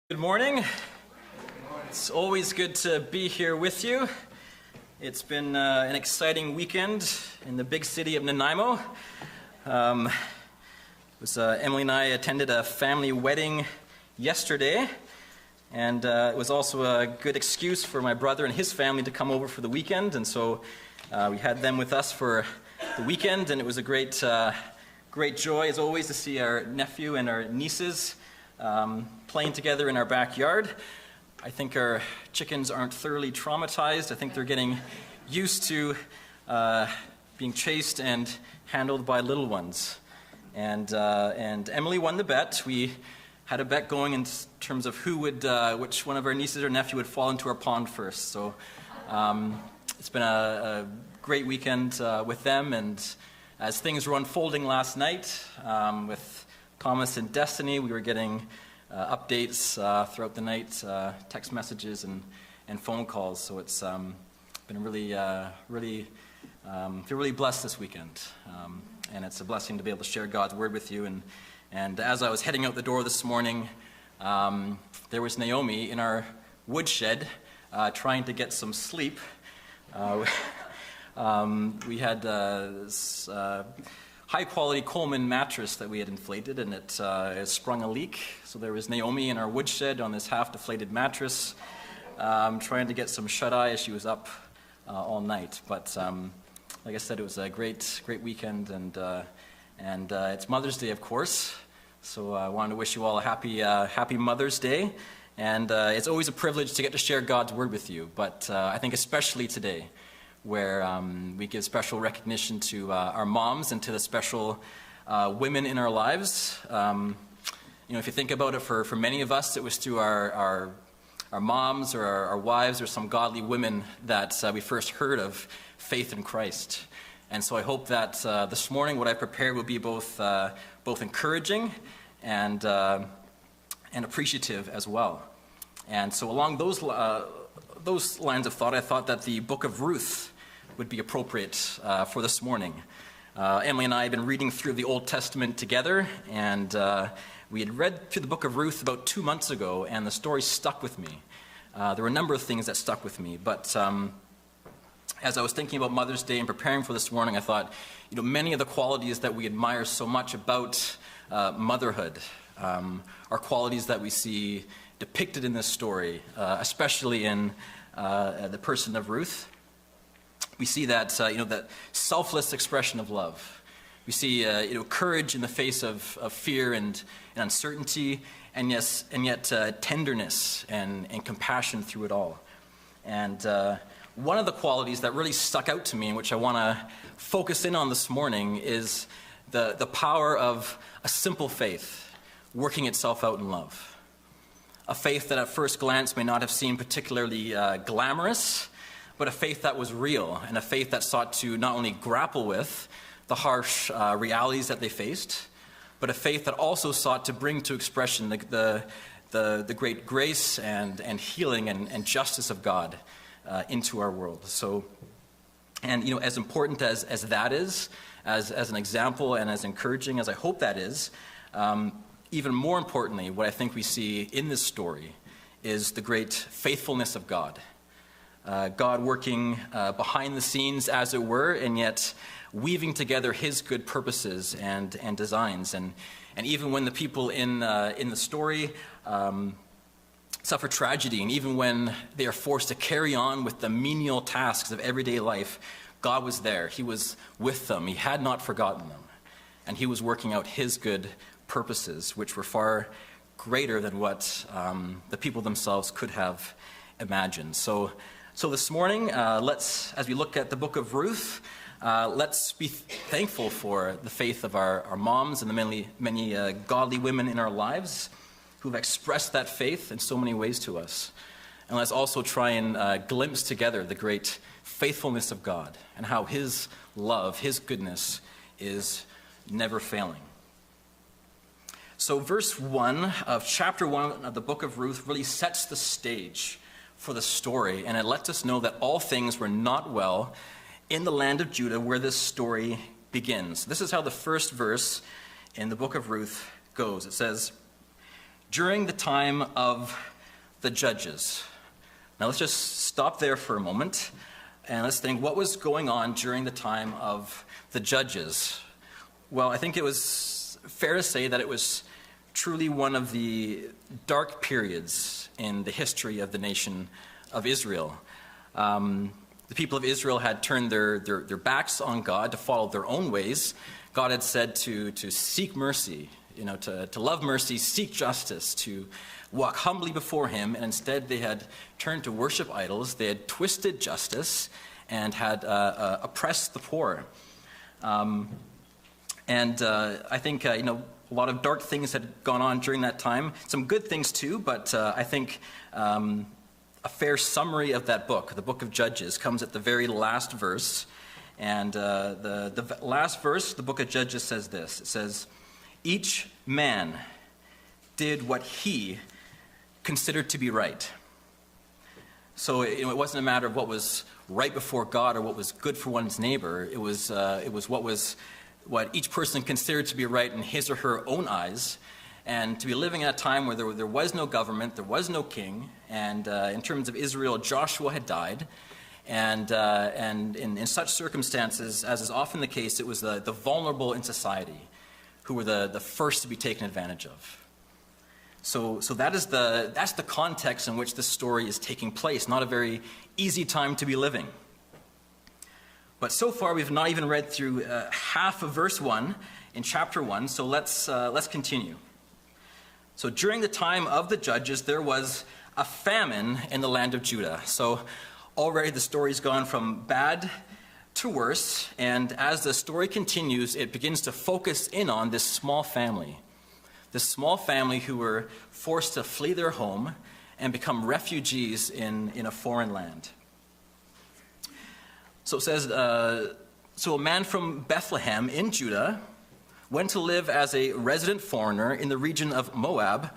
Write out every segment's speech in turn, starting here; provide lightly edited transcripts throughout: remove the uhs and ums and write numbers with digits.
Good morning. It's always good to be here with you. It's been an exciting weekend in the big city of Nanaimo. Emily and I attended a family wedding yesterday, and it was also a good excuse for my brother and his family to come over for the weekend, and so we had them with us for the weekend, and it was a great joy, as always, to see our nephew and our nieces playing together in our backyard. I think our chickens aren't thoroughly traumatized. I think they're getting used to being chased and handled by little ones. And Emily won the bet. We had a bet going in terms of which one of our nieces or nephew would fall into our pond first. So it's been a great weekend with them. And as things were unfolding last night with Thomas and Destiny, we were getting updates throughout the night, text messages and phone calls. So it's been feel really blessed this weekend. And it's a blessing to be able to share God's word with you. And as I was heading out the door this morning, there was Naomi in our woodshed trying to get some sleep. We had this high-quality Coleman mattress that we had inflated, and it sprung a leak. So there was Naomi in our woodshed on this half-deflated mattress, trying to get some shut-eye as she was up all night. But like I said, it was a great weekend, and it's Mother's Day, of course. So I wanted to wish you all a happy Mother's Day. And it's always a privilege to get to share God's word with you, but I think especially today, where we give special recognition to our moms and to the special women in our lives. If you think about it, for many of us, it was through our moms or our wives or some godly women that we first heard of faith in Christ. And so I hope that this morning what I prepared will be both encouraging and appreciative as well. And so along those lines of thought, I thought that the book of Ruth would be appropriate for this morning. Emily and I have been reading through the Old Testament together, and we had read through the book of Ruth about 2 months ago, and the story stuck with me. There were a number of things that stuck with me, but as I was thinking about Mother's Day and preparing for this morning, I thought, many of the qualities that we admire so much about motherhood are qualities that we see depicted in this story, especially in the person of Ruth. We see that that selfless expression of love. We see courage in the face of fear and uncertainty, and yet tenderness and compassion through it all. And one of the qualities that really stuck out to me, and which I want to focus in on this morning, is the power of a simple faith working itself out in love. A faith that at first glance may not have seemed particularly glamorous, but a faith that was real, and a faith that sought to not only grapple with the harsh realities that they faced, but a faith that also sought to bring to expression the great grace and healing and justice of God into our world. So, and as important as that is, as an example and as encouraging as I hope that is, even more importantly, what I think we see in this story is the great faithfulness of God. God working behind the scenes, as it were, and yet weaving together his good purposes and designs. And even when the people in the story suffer tragedy, and even when they are forced to carry on with the menial tasks of everyday life, God was there. He was with them. He had not forgotten them. And he was working out his good purposes, which were far greater than what the people themselves could have imagined. So this morning, as we look at the book of Ruth, let's be thankful for the faith of our moms and the many godly women in our lives who've expressed that faith in so many ways to us. And let's also try and glimpse together the great faithfulness of God and how his love, his goodness is never failing. So verse 1 of chapter 1 of the book of Ruth really sets the stage for the story, and it lets us know that all things were not well in the land of Judah where this story begins. This is how the first verse in the book of Ruth goes. It says, during the time of the judges. Now let's just stop there for a moment and let's think, what was going on during the time of the judges? Well, I think it was fair to say that it was truly one of the dark periods in the history of the nation of Israel. The people of Israel had turned their backs on God to follow their own ways. God had said to seek mercy, to love mercy, seek justice, to walk humbly before him, and instead they had turned to worship idols. They had twisted justice and had oppressed the poor. I think, a lot of dark things had gone on during that time. Some good things too, but I think a fair summary of that book, the book of Judges, comes at the very last verse. And the last verse, the book of Judges says this. It says, "Each man did what he considered to be right." So it wasn't a matter of what was right before God or what was good for one's neighbor. It was what each person considered to be right in his or her own eyes. And to be living at a time where there was no government, there was no king, and in terms of Israel, Joshua had died. And in such circumstances, as is often the case, it was the vulnerable in society who were the first to be taken advantage of. So that's the context in which this story is taking place. Not a very easy time to be living. But so far, we've not even read through half of verse 1 in chapter 1, so let's continue. So during the time of the judges, there was a famine in the land of Judah. So already the story's gone from bad to worse, and as the story continues, it begins to focus in on this small family who were forced to flee their home and become refugees in a foreign land. So it says, so a man from Bethlehem in Judah went to live as a resident foreigner in the region of Moab,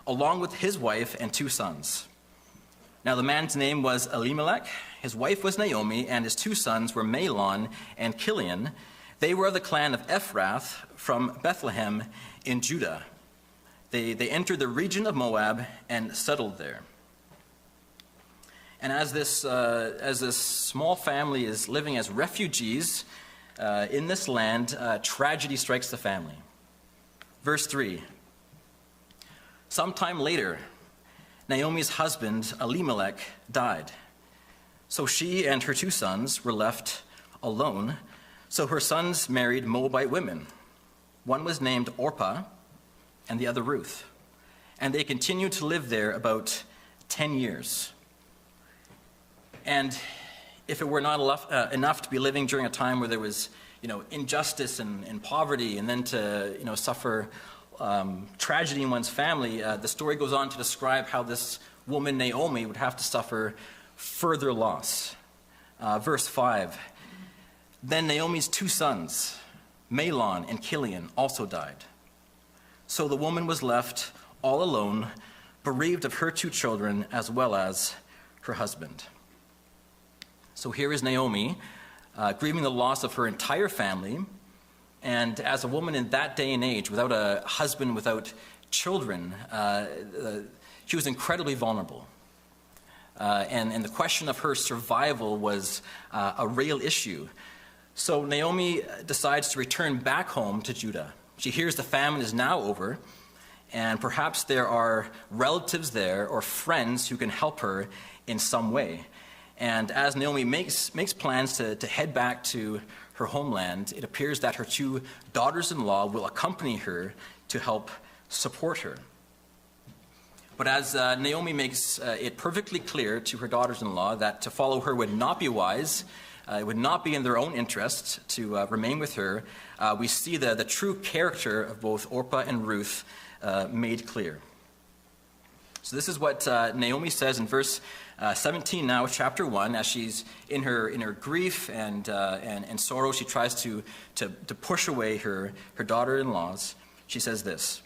along with his wife and 2 sons. Now the man's name was Elimelech, his wife was Naomi, and his 2 sons were Mahlon and Chilion. They were of the clan of Ephrath from Bethlehem in Judah. They entered the region of Moab and settled there. And as this small family is living as refugees in this land, tragedy strikes the family. Verse 3. Sometime later, Naomi's husband, Elimelech, died. So she and her 2 sons were left alone. So her sons married Moabite women. One was named Orpah and the other Ruth. And they continued to live there about 10 years. And if it were not enough to be living during a time where there was, injustice and poverty, and then to, suffer tragedy in one's family, the story goes on to describe how this woman, Naomi, would have to suffer further loss. Verse 5, then Naomi's 2 sons, Mahlon and Chilion, also died. So the woman was left all alone, bereaved of her 2 children as well as her husband. So here is Naomi, grieving the loss of her entire family, and as a woman in that day and age, without a husband, without children, she was incredibly vulnerable. And the question of her survival was a real issue. So Naomi decides to return back home to Judah. She hears the famine is now over, and perhaps there are relatives there or friends who can help her in some way. And as Naomi makes plans to head back to her homeland, it appears that her 2 daughters-in-law will accompany her to help support her. But as Naomi makes it perfectly clear to her daughters-in-law that to follow her would not be wise, it would not be in their own interest to remain with her, we see the true character of both Orpah and Ruth made clear. So this is what Naomi says in verse 17 now, chapter 1, as she's in her grief and sorrow. She tries to push away her daughter-in-laws. She says this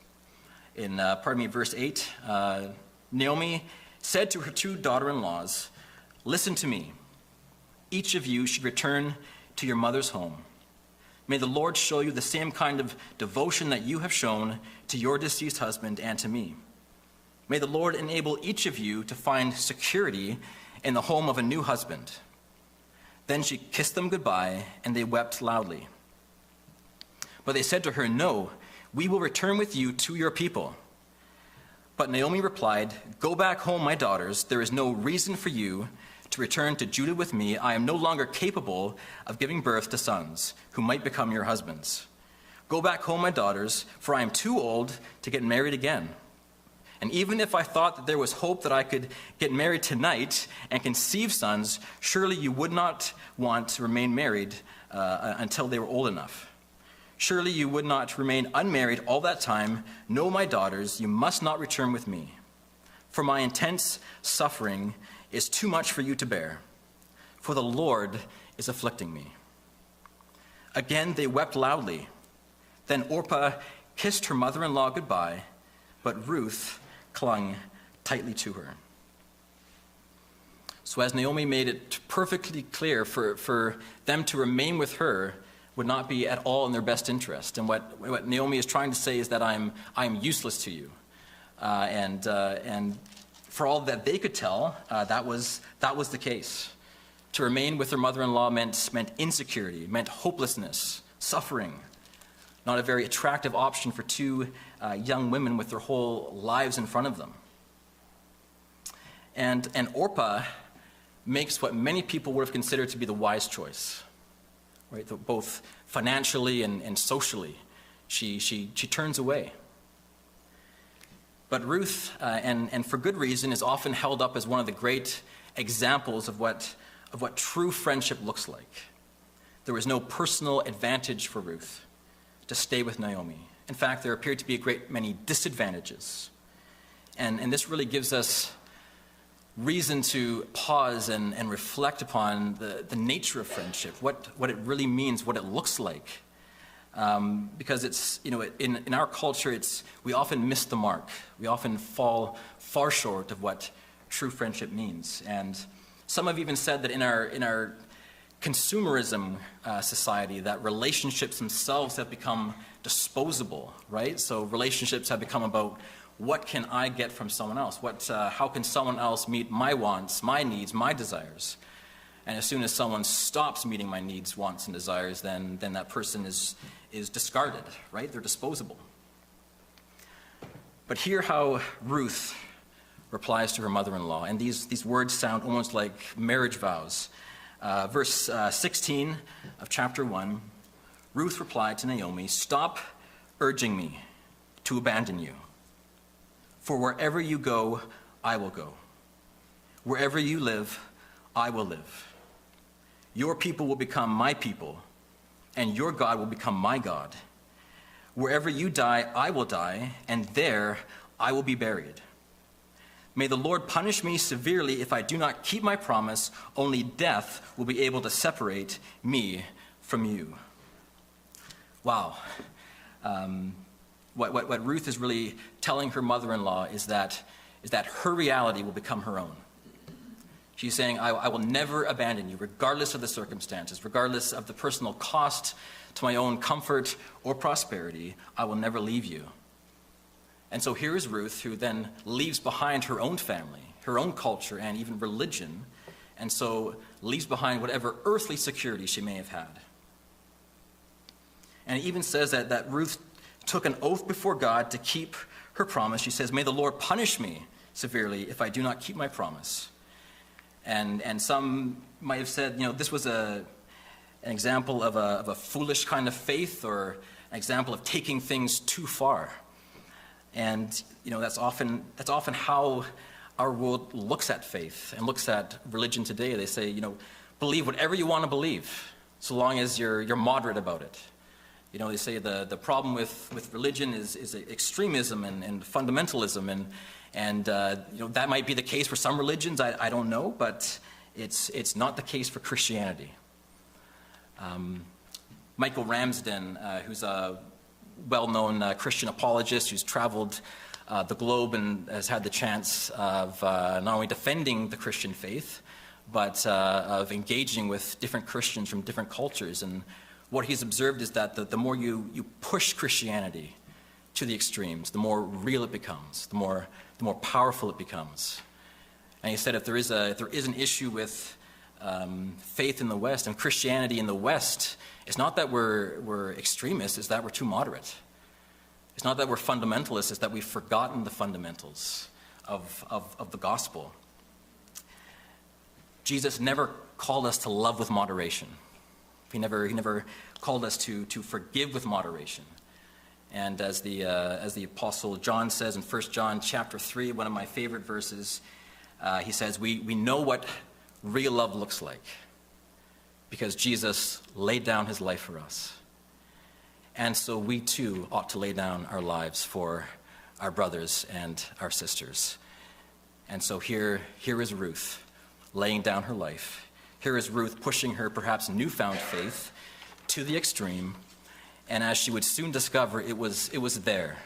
in verse 8. Naomi said to her 2 daughter-in-laws, "Listen to me. Each of you should return to your mother's home. May the Lord show you the same kind of devotion that you have shown to your deceased husband and to me. May the Lord enable each of you to find security in the home of a new husband." Then she kissed them goodbye, and they wept loudly. But they said to her, "No, we will return with you to your people." But Naomi replied, "Go back home, my daughters. There is no reason for you to return to Judah with me. I am no longer capable of giving birth to sons who might become your husbands. Go back home, my daughters, for I am too old to get married again. And even if I thought that there was hope that I could get married tonight and conceive sons, surely you would not want to remain married until they were old enough. Surely you would not remain unmarried all that time. No, my daughters, you must not return with me. For my intense suffering is too much for you to bear, for the Lord is afflicting me." Again they wept loudly. Then Orpah kissed her mother-in-law goodbye, but Ruth clung tightly to her. So as Naomi made it perfectly clear for them to remain with her would not be at all in their best interest. And what Naomi is trying to say is that I'm useless to you. And for all that they could tell, that was the case. To remain with her mother-in-law meant insecurity, meant hopelessness, suffering. Not a very attractive option for two young women with their whole lives in front of them. And Orpah makes what many people would have considered to be the wise choice, right? Both financially and socially. She turns away. But Ruth, and for good reason, is often held up as one of the great examples of what true friendship looks like. There was no personal advantage for Ruth to stay with Naomi. In fact, there appeared to be a great many disadvantages. And this really gives us reason to pause and reflect upon the nature of friendship, what it really means, what it looks like. Because it's, in our culture, we often miss the mark. We often fall far short of what true friendship means. And some have even said that in our consumerism society, that relationships themselves have become disposable, right? So relationships have become about what can I get from someone else? How can someone else meet my wants, my needs, my desires? And as soon as someone stops meeting my needs, wants, and desires, then that person is discarded, right? They're disposable. But hear how Ruth replies to her mother-in-law, and these words sound almost like marriage vows. Verse 16 of chapter 1, Ruth replied to Naomi, "Stop urging me to abandon you. For wherever you go, I will go. Wherever you live, I will live. Your people will become my people, and your God will become my God. Wherever you die, I will die, and there I will be buried. May the Lord punish me severely if I do not keep my promise. Only death will be able to separate me from you." Wow. What Ruth is really telling her mother-in-law is that her reality will become her own. She's saying, I will never abandon you, regardless of the circumstances, regardless of the personal cost to my own comfort or prosperity. I will never leave you. And so here is Ruth, who then leaves behind her own family, her own culture, and even religion, and so leaves behind whatever earthly security she may have had. And it even says that Ruth took an oath before God to keep her promise. She says, "May the Lord punish me severely if I do not keep my promise." And some might have said, this was an example of a foolish kind of faith, or an example of taking things too far. And that's often how our world looks at faith and looks at religion today. They say, believe whatever you want to believe, so long as you're moderate about it. They say the problem with religion is extremism and fundamentalism, and that might be the case for some religions. I don't know, but it's not the case for Christianity. Michael Ramsden, who's a well-known Christian apologist who's traveled the globe and has had the chance of not only defending the Christian faith, but of engaging with different Christians from different cultures. And what he's observed is that the more you push Christianity to the extremes, the more real it becomes, the more powerful it becomes. And he said if there is an issue with faith in the West and Christianity in the West, it's not that we're extremists, it's that we're too moderate. It's not that we're fundamentalists, it's that we've forgotten the fundamentals of the gospel. Jesus never called us to love with moderation. He never called us to forgive with moderation. And as the Apostle John says in 1 John chapter 3, one of my favorite verses, he says, we know what real love looks like because Jesus laid down his life for us. And so we too ought to lay down our lives for our brothers and our sisters. And so here is Ruth laying down her life. Here is Ruth pushing her perhaps newfound faith to the extreme. And as she would soon discover, it was there.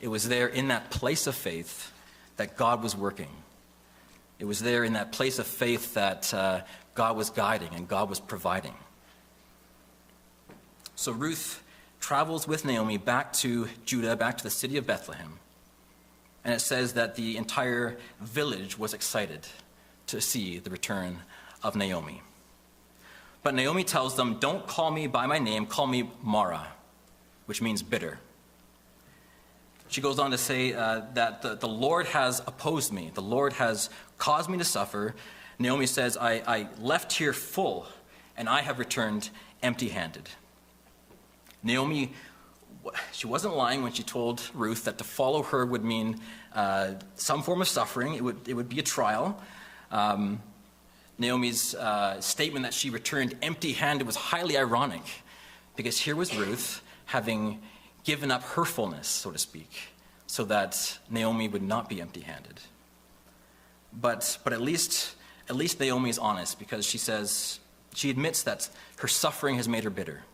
It was there in that place of faith that God was working. It was there in that place of faith that God was guiding and God was providing. So Ruth travels with Naomi back to Judah, back to the city of Bethlehem. And it says that the entire village was excited to see the return of Naomi. But Naomi tells them, don't call me by my name, call me Mara, which means bitter. She goes on to say that the Lord has opposed me. The Lord has caused me to suffer. Naomi says, I left here full, and I have returned empty-handed. Naomi, she wasn't lying when she told Ruth that to follow her would mean some form of suffering. It would be a trial. Naomi's statement that she returned empty-handed was highly ironic, because here was Ruth having given up her fullness, so to speak, so that Naomi would not be empty-handed. But at least Naomi is honest, because she admits that her suffering has made her bitter,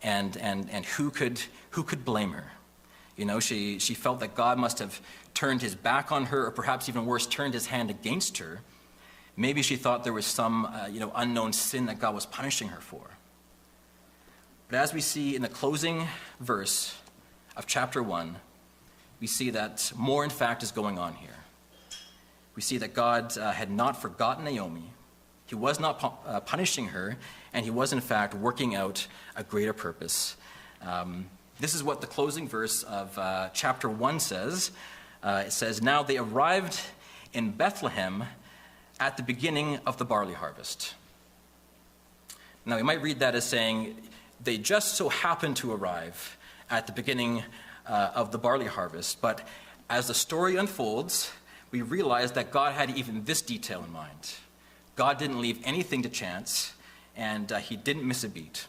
and who could blame her? You know, she felt that God must have turned his back on her, or perhaps even worse, turned his hand against her. Maybe she thought there was some unknown sin that God was punishing her for. But as we see in the closing verse of chapter 1, we see that more, in fact, is going on here. We see that God had not forgotten Naomi. He was not punishing her, and he was, in fact, working out a greater purpose. This is what the closing verse of chapter 1 says. It says, now they arrived in Bethlehem at the beginning of the barley harvest. Now, we might read that as saying, they just so happened to arrive at the beginning of the barley harvest. But as the story unfolds, we realize that God had even this detail in mind. God didn't leave anything to chance, and he didn't miss a beat.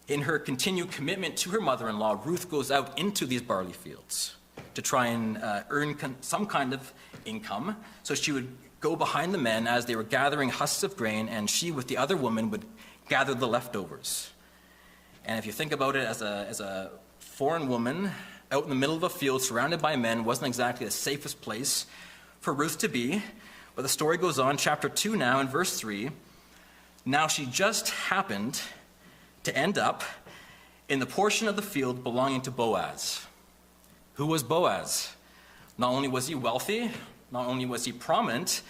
In her continued commitment to her mother-in-law, Ruth goes out into these barley fields to try and earn some kind of income. So she would go behind the men as they were gathering husks of grain, and she with the other woman would gather the leftovers. And if you think about it, as a foreign woman out in the middle of a field surrounded by men wasn't exactly the safest place for Ruth to be. But the story goes on, chapter 2 now, in verse 3. Now she just happened to end up in the portion of the field belonging to Boaz. Who was Boaz? Not only was he wealthy, not only was he prominent,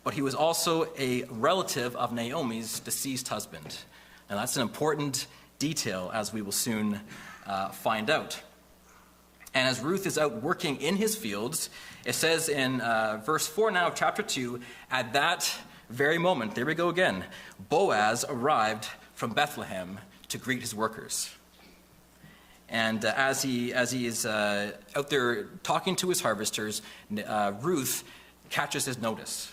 but he was also a relative of Naomi's deceased husband. And that's an important detail, as we will soon find out. And as Ruth is out working in his fields, it says in verse 4 now of chapter 2, at that very moment, there we go again, Boaz arrived from Bethlehem to greet his workers. And as he is out there talking to his harvesters, Ruth catches his notice.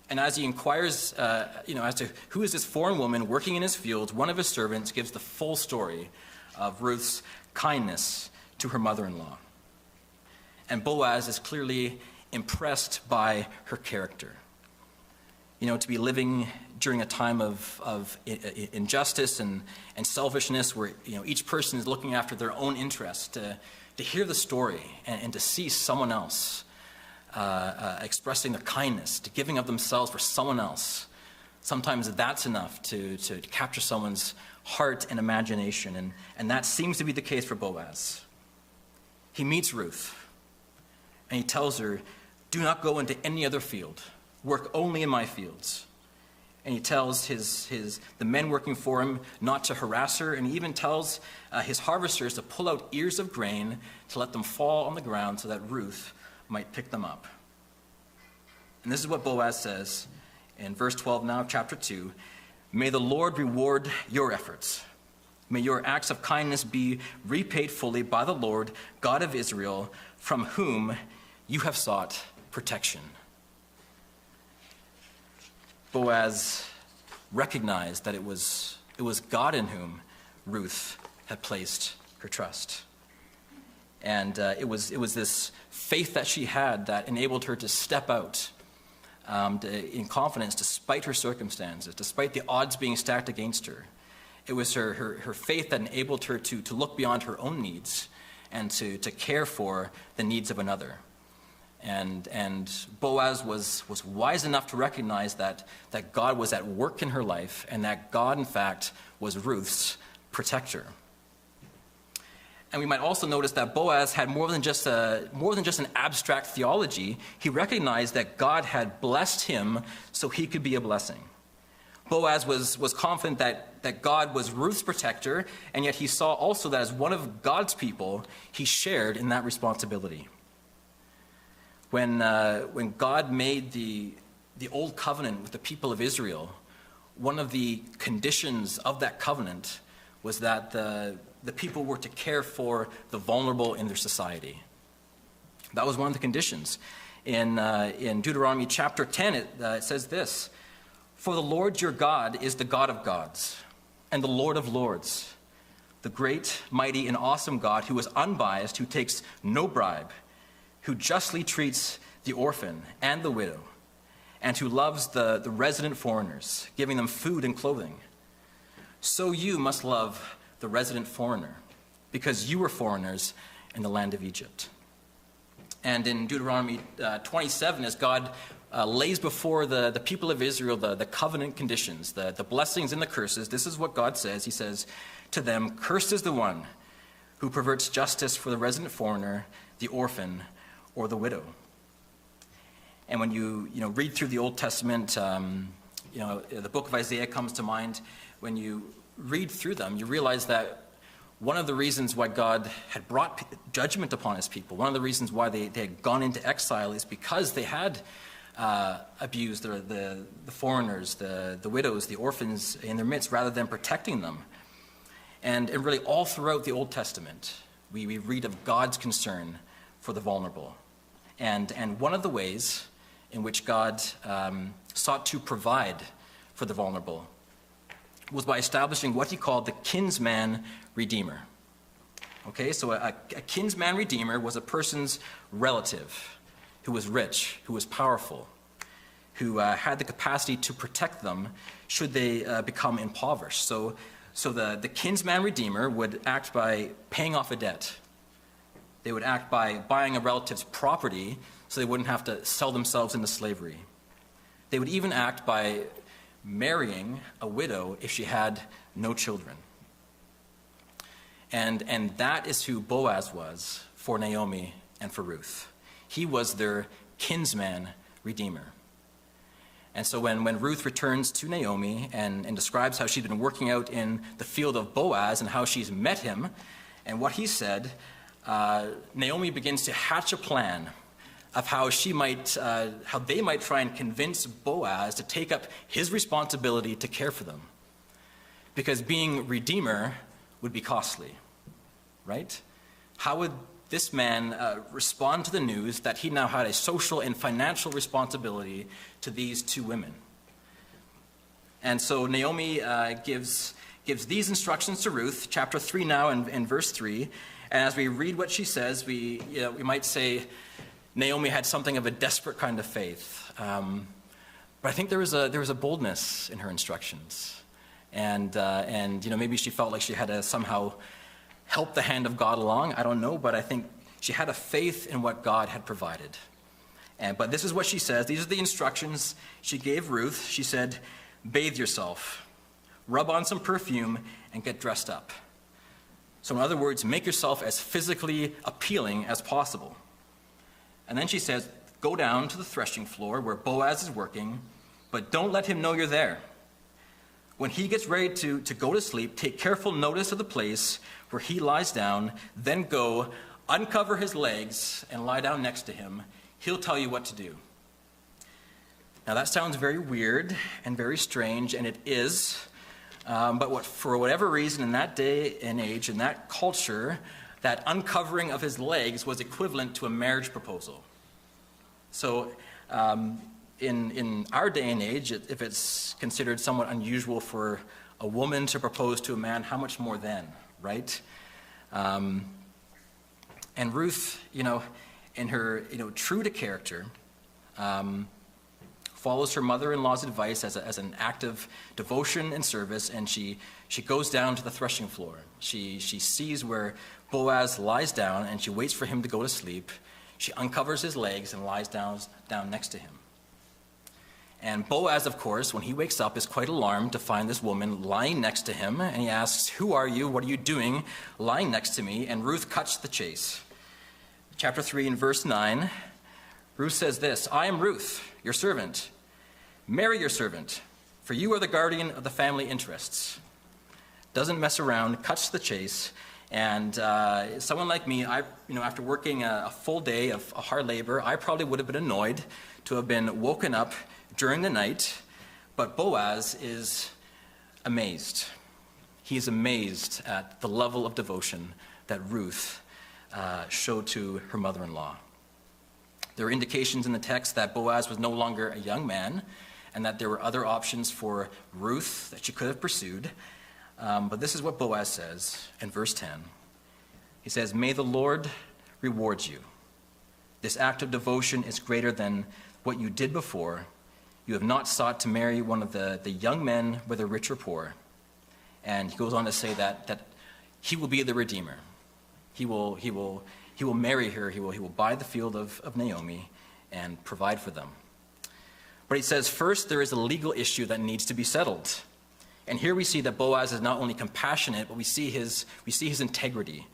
And as he inquires, as to who is this foreign woman working in his fields, one of his servants gives the full story of Ruth's kindness to her mother-in-law. And Boaz is clearly impressed by her character. You know, to be living during a time of injustice and selfishness where, each person is looking after their own interests, to hear the story and to see someone else expressing their kindness, to giving of themselves for someone else, sometimes that's enough to capture someone's heart and imagination. And that seems to be the case for Boaz. he meets Ruth, and he tells her, do not go into any other field. Work only in my fields. And he tells the men working for him not to harass her, and he even tells his harvesters to pull out ears of grain to let them fall on the ground so that Ruth might pick them up. And this is what Boaz says in verse 12 now of chapter 2. May the Lord reward your efforts. May your acts of kindness be repaid fully by the Lord, God of Israel, from whom you have sought protection. Boaz recognized that it was God in whom Ruth had placed her trust. And it was this faith that she had that enabled her to step out in confidence despite her circumstances, despite the odds being stacked against her. It was her faith that enabled her to look beyond her own needs and to care for the needs of another. And Boaz was wise enough to recognize that God was at work in her life, and that God, in fact, was Ruth's protector. And we might also notice that Boaz had more than just an abstract theology. He recognized that God had blessed him so he could be a blessing. Boaz was confident that God was Ruth's protector, and yet he saw also that as one of God's people, he shared in that responsibility. When God made the old covenant with the people of Israel, one of the conditions of that covenant was that the people were to care for the vulnerable in their society. That was one of the conditions. In Deuteronomy chapter 10, it says this, for the Lord your God is the God of gods and the Lord of lords, the great, mighty, and awesome God who is unbiased, who takes no bribe, who justly treats the orphan and the widow, and who loves the resident foreigners, giving them food and clothing. So you must love the resident foreigner, because you were foreigners in the land of Egypt. And in Deuteronomy 27, as God lays before the people of Israel the covenant conditions, the blessings and the curses, this is what God says. He says to them, cursed is the one who perverts justice for the resident foreigner, the orphan, or the widow. And when you read through the Old Testament, the book of Isaiah comes to mind. When you read through them, you realize that one of the reasons why God had brought judgment upon his people, one of the reasons why they had gone into exile, is because they had abused the foreigners, the widows, the orphans in their midst, rather than protecting them. And really all throughout the Old Testament, we read of God's concern for the vulnerable. And one of the ways in which God sought to provide for the vulnerable was by establishing what he called the kinsman redeemer. Okay, so a kinsman redeemer was a person's relative who was rich, who was powerful, who had the capacity to protect them should they become impoverished. So the kinsman redeemer would act by paying off a debt. They would act by buying a relative's property so they wouldn't have to sell themselves into slavery. They would even act by marrying a widow if she had no children. And that is who Boaz was for Naomi and for Ruth. He was their kinsman redeemer. And so when Ruth returns to Naomi and describes how she's been working out in the field of Boaz and how she's met him and what he said, Naomi begins to hatch a plan of how they might try and convince Boaz to take up his responsibility to care for them. Because being redeemer would be costly, right? How would this man respond to the news that he now had a social and financial responsibility to these two women? And so Naomi gives these instructions to Ruth, chapter 3 now and verse 3. And as we read what she says, we might say Naomi had something of a desperate kind of faith. But I think there was a boldness in her instructions. And maybe she felt like she had to somehow help the hand of God along. I don't know, but I think she had a faith in what God had provided. But this is what she says. These are the instructions she gave Ruth. She said, bathe yourself, rub on some perfume, and get dressed up. So in other words, make yourself as physically appealing as possible. And then she says, go down to the threshing floor where Boaz is working, but don't let him know you're there. When he gets ready to go to sleep, take careful notice of the place where he lies down, then go, uncover his legs, and lie down next to him. He'll tell you what to do. Now that sounds very weird and very strange, and it is. But for whatever reason, in that day and age, in that culture, that uncovering of his legs was equivalent to a marriage proposal. So in our day and age, if it's considered somewhat unusual for a woman to propose to a man, how much more then, right? And Ruth, in her, true to character, follows her mother-in-law's advice as an act of devotion and service, and she goes down to the threshing floor. She sees where Boaz lies down, and she waits for him to go to sleep. She uncovers his legs and lies down next to him. And Boaz, of course, when he wakes up, is quite alarmed to find this woman lying next to him, and he asks, "Who are you? What are you doing lying next to me?" And Ruth cuts the chase. Chapter 3 and verse 9, Ruth says this, "I am Ruth, your servant. Marry your servant, for you are the guardian of the family interests." Doesn't mess around, cuts the chase. And someone like me, after working a full day of hard labor, I probably would have been annoyed to have been woken up during the night. But Boaz is amazed. He's amazed at the level of devotion that Ruth showed to her mother-in-law. There are indications in the text that Boaz was no longer a young man, and that there were other options for Ruth that she could have pursued. But this is what Boaz says in verse 10. He says, "May the Lord reward you. This act of devotion is greater than what you did before. You have not sought to marry one of the young men, whether rich or poor." And he goes on to say that he will be the redeemer. He will marry her. He will buy the field of Naomi and provide for them. But he says, first, there is a legal issue that needs to be settled. And here we see that Boaz is not only compassionate, but we see his integrity.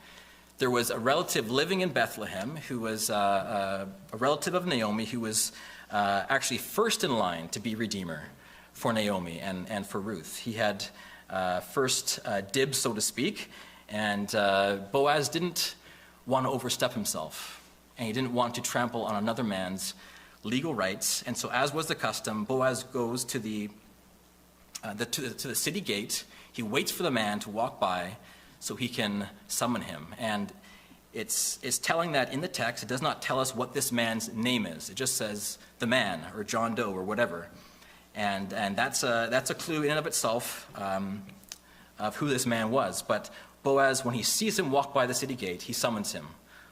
There was a relative living in Bethlehem who was a relative of Naomi who was actually first in line to be redeemer for Naomi and for Ruth. He had first dibs, so to speak, and Boaz didn't want to overstep himself, and he didn't want to trample on another man's legal rights. And so, as was the custom, Boaz goes to the city gate. He waits for the man to walk by so he can summon him. And it's telling that in the text, it does not tell us what this man's name is. It just says the man or John Doe or whatever. And that's a clue in and of itself of who this man was. But Boaz, when he sees him walk by the city gate, he summons him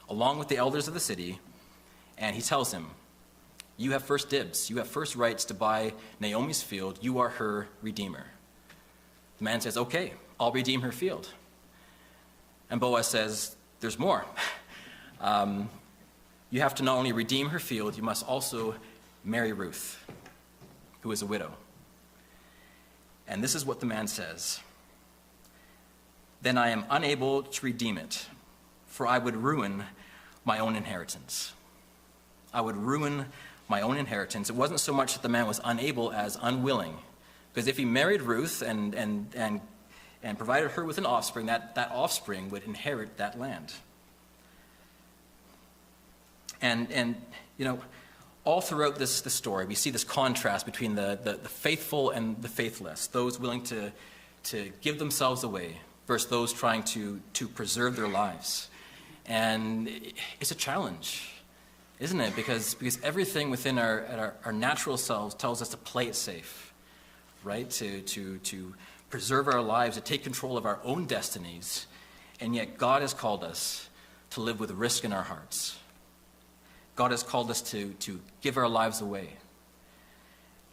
along with the elders of the city, and he tells him, "You have first dibs. You have first rights to buy Naomi's field. You are her redeemer." The man says, "Okay, I'll redeem her field." And Boaz says, "There's more. You have to not only redeem her field, you must also marry Ruth, who is a widow." And this is what the man says. "Then I am unable to redeem it, for I would ruin my own inheritance." I would ruin my own inheritance. It wasn't so much that the man was unable as unwilling, because if he married Ruth and provided her with an offspring, that offspring would inherit that land. And all throughout this story, we see this contrast between the faithful and the faithless, those willing to give themselves away versus those trying to preserve their lives. And it's a challenge, isn't it? Because everything within our natural selves tells us to play it safe, right? To preserve our lives, to take control of our own destinies. And yet God has called us to live with risk in our hearts. God has called us to give our lives away,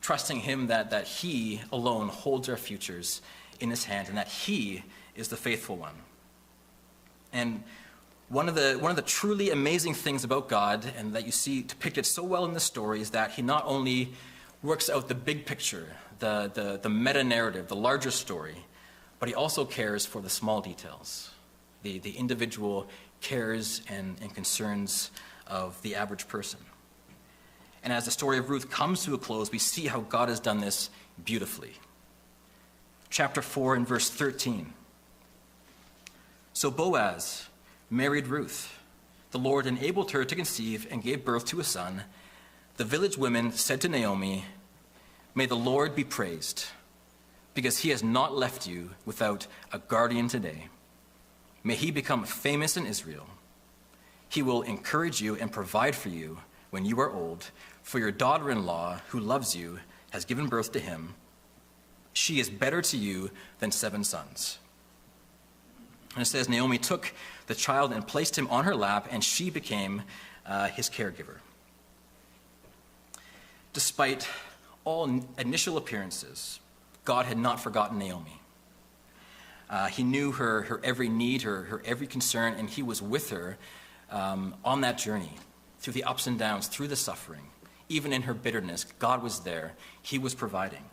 trusting him that he alone holds our futures in his hand and that he is the faithful one. And one of the truly amazing things about God, and that you see depicted so well in the story, is that he not only works out the big picture, the meta-narrative, the larger story, but he also cares for the small details. the individual cares and concerns of the average person. And as the story of Ruth comes to a close, we see how God has done this beautifully. Chapter 4 and verse 13. So Boaz married Ruth. The Lord enabled her to conceive and gave birth to a son. The village women said to Naomi, "May the Lord be praised, because he has not left you without a guardian today. May he become famous in Israel. He will encourage you and provide for you when you are old, for your daughter-in-law, who loves you, has given birth to him. She is better to you than 7 sons." And it says, Naomi took the child and placed him on her lap, and she became his caregiver. Despite all initial appearances, God had not forgotten Naomi. He knew her every need, her every concern, and he was with her on that journey, through the ups and downs, through the suffering. Even in her bitterness, God was there. He was providing.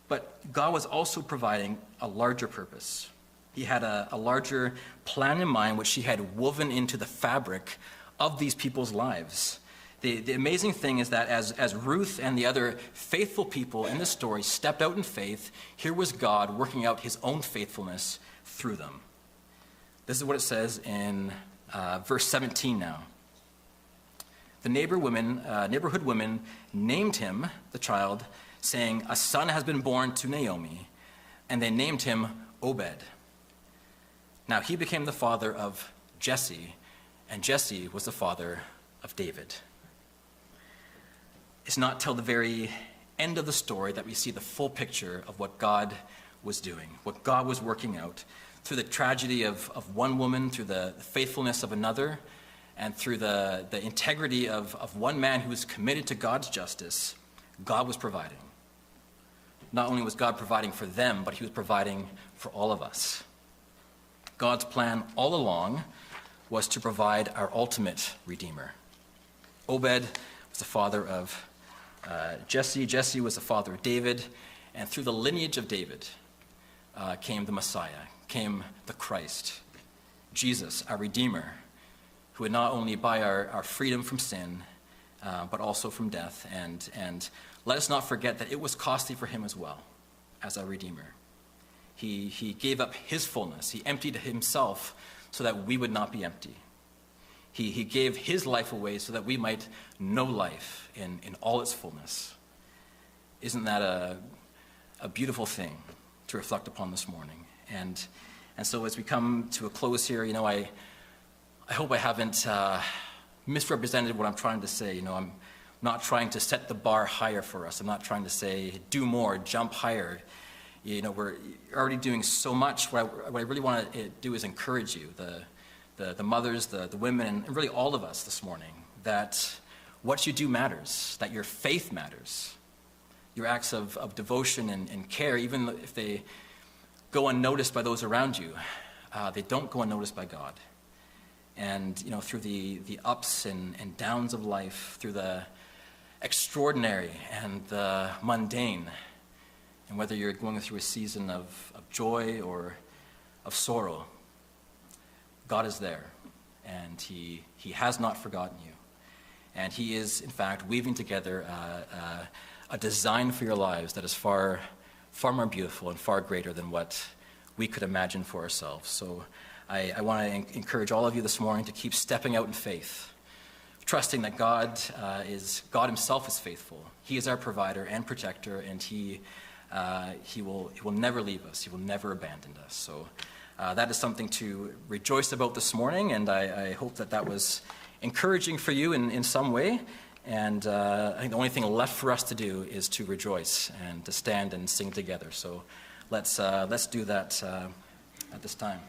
But God was also providing a larger purpose. He had a larger plan in mind, which he had woven into the fabric of these people's lives. The amazing thing is that as Ruth and the other faithful people in the story stepped out in faith, here was God working out his own faithfulness through them. This is what it says in verse 17 now. The neighborhood women named him, the child, saying, "A son has been born to Naomi," and they named him Obed. Now he became the father of Jesse, and Jesse was the father of David. It's not till the very end of the story that we see the full picture of what God was doing, what God was working out through the tragedy of one woman, through the faithfulness of another, and through the integrity of one man who was committed to God's justice. God was providing. Not only was God providing for them, but he was providing for all of us. God's plan all along was to provide our ultimate Redeemer. Obed was the father of Jesse. Jesse was the father of David. And through the lineage of David came the Messiah, came the Christ, Jesus, our Redeemer, who would not only buy our freedom from sin, but also from death. And let us not forget that it was costly for him as well, as our Redeemer. He gave up his fullness. He emptied himself so that we would not be empty. He gave his life away so that we might know life in all its fullness. Isn't that a beautiful thing to reflect upon this morning? And so as we come to a close here, I hope I haven't misrepresented what I'm trying to say. I'm not trying to set the bar higher for us. I'm not trying to say, do more, jump higher. We're already doing so much. What I really want to do is encourage you, the mothers, the women, and really all of us this morning, that what you do matters, that your faith matters. Your acts of devotion and care, even if they go unnoticed by those around you, they don't go unnoticed by God. And, through the ups and downs of life, through the extraordinary and the mundane, and whether you're going through a season of joy or of sorrow, God is there, and he has not forgotten you. And he is, in fact, weaving together a design for your lives that is far, far more beautiful and far greater than what we could imagine for ourselves. So I want to encourage all of you this morning to keep stepping out in faith, trusting that God himself is faithful. He is our provider and protector, and he will never leave us. He will never abandon us. So that is something to rejoice about this morning, and I hope that was encouraging for you in some way. And I think the only thing left for us to do is to rejoice and to stand and sing together. So let's do that at this time.